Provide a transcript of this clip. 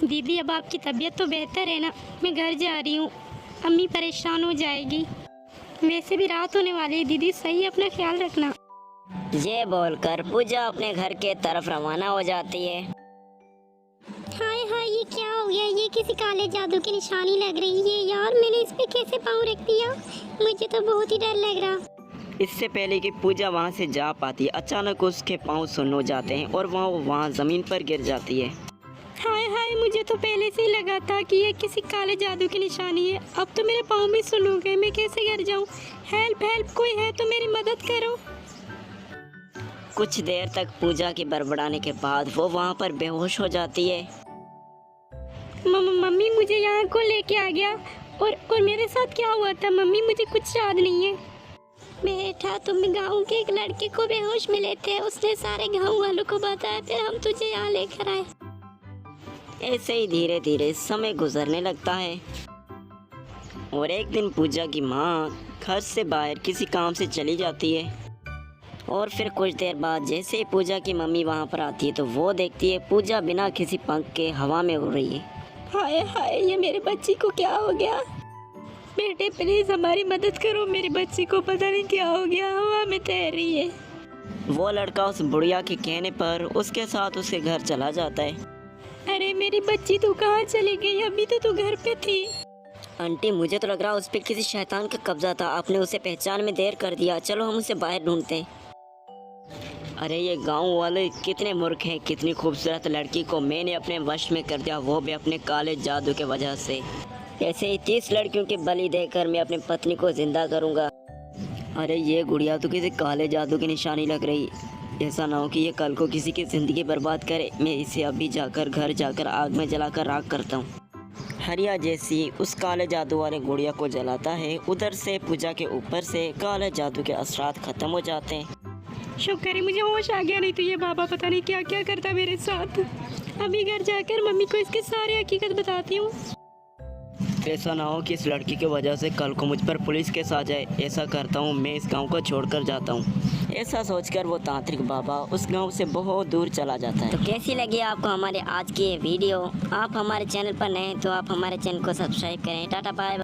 दीदी अब आपकी तबीयत तो बेहतर है ना? मैं घर जा रही हूँ, अम्मी परेशान हो जाएगी। वैसे भी रात होने वाली है दीदी, सही अपना ख्याल रखना। ये बोलकर पूजा अपने घर के तरफ रवाना हो जाती है। हाय हाय, ये क्या हो गया? ये किसी काले जादू की निशानी लग रही है यार। मैंने इस पे कैसे पाँव रख दिया? मुझे तो बहुत ही डर लग रहा। इससे पहले कि पूजा वहाँ से जा पाती, अचानक उसके पाँव सुन्न हो जाते हैं और वहाँ ज़मीन पर गिर जाती है। हाय हाय, मुझे तो पहले से ही लगा था कि ये किसी काले जादू की निशानी है। अब तो मेरे पाँव भी सुन्न हो गए, मैं कैसे गिर जाऊँ? हेल्प हेल्प, कोई है तो मेरी मदद करो। कुछ देर तक पूजा के बड़बड़ाने के बाद वो वहाँ पर बेहोश हो जाती है। मम्मी मुझे यहाँ को लेके आ गया। और मेरे साथ क्या हुआ था मम्मी? मुझे कुछ याद नहीं है। बेटा, तुम गांव के एक लड़के को बेहोश मिले थे, उसने सारे गांव वालों को बताया, फिर हम तुझे यहाँ लेकर आए। ऐसे ही धीरे धीरे समय गुजरने लगता है और एक दिन पूजा की माँ घर से बाहर किसी काम से चली जाती है। और फिर कुछ देर बाद जैसे ही पूजा की मम्मी वहाँ पर आती है तो वो देखती है पूजा बिना किसी पंख के हवा में उड़ रही है। हाय हाय, ये मेरे बच्ची को क्या हो गया? बेटे प्लीज हमारी मदद करो, मेरे बच्ची को पता नहीं क्या हो गया, हवा में तैर रही है। वो लड़का उस बुढ़िया के कहने पर उसके साथ उसके घर चला जाता है। अरे मेरी बच्ची, तू कहाँ चली गई? अभी तो तू घर पे थी। आंटी, मुझे तो लग रहा है उस पर किसी शैतान का कब्जा था, आपने उसे पहचान में देर कर दिया। चलो हम उसे बाहर ढूंढते हैं। अरे ये गांव वाले कितने मूर्ख हैं, कितनी खूबसूरत लड़की को मैंने अपने वश में कर दिया, वो भी अपने काले जादू के वजह से। ऐसे ही 30 लड़कियों की बलि देकर मैं अपनी पत्नी को जिंदा करूंगा। अरे ये गुड़िया तो किसी काले जादू की निशानी लग रही, ऐसा ना हो कि ये कल को किसी की ज़िंदगी बर्बाद करे। मैं इसे अभी जाकर घर जाकर आग में जलाकर राख करता हूँ। हरिया जैसी उस काले जादू वाले गुड़िया को जलाता है, उधर से पूजा के ऊपर से काले जादू के असरात ख़त्म हो जाते हैं। शुक्र है मुझे होश आ गया, नहीं तो ये बाबा पता नहीं क्या क्या करता मेरे साथ। अभी घर जाकर मम्मी को इसके सारे हकीकत बताती हूँ। ऐसा ना हो कि इस लड़की की वजह से कल को मुझ पर पुलिस केस आ जाए। ऐसा करता हूँ, मैं इस गांव को छोड़कर जाता हूँ। ऐसा सोचकर वो तांत्रिक बाबा उस गांव से बहुत दूर चला जाता है। तो कैसी लगी आपको हमारे आज की ये वीडियो? आप हमारे चैनल पर नए हैं तो आप हमारे चैनल को सब्सक्राइब करें। Tata bye.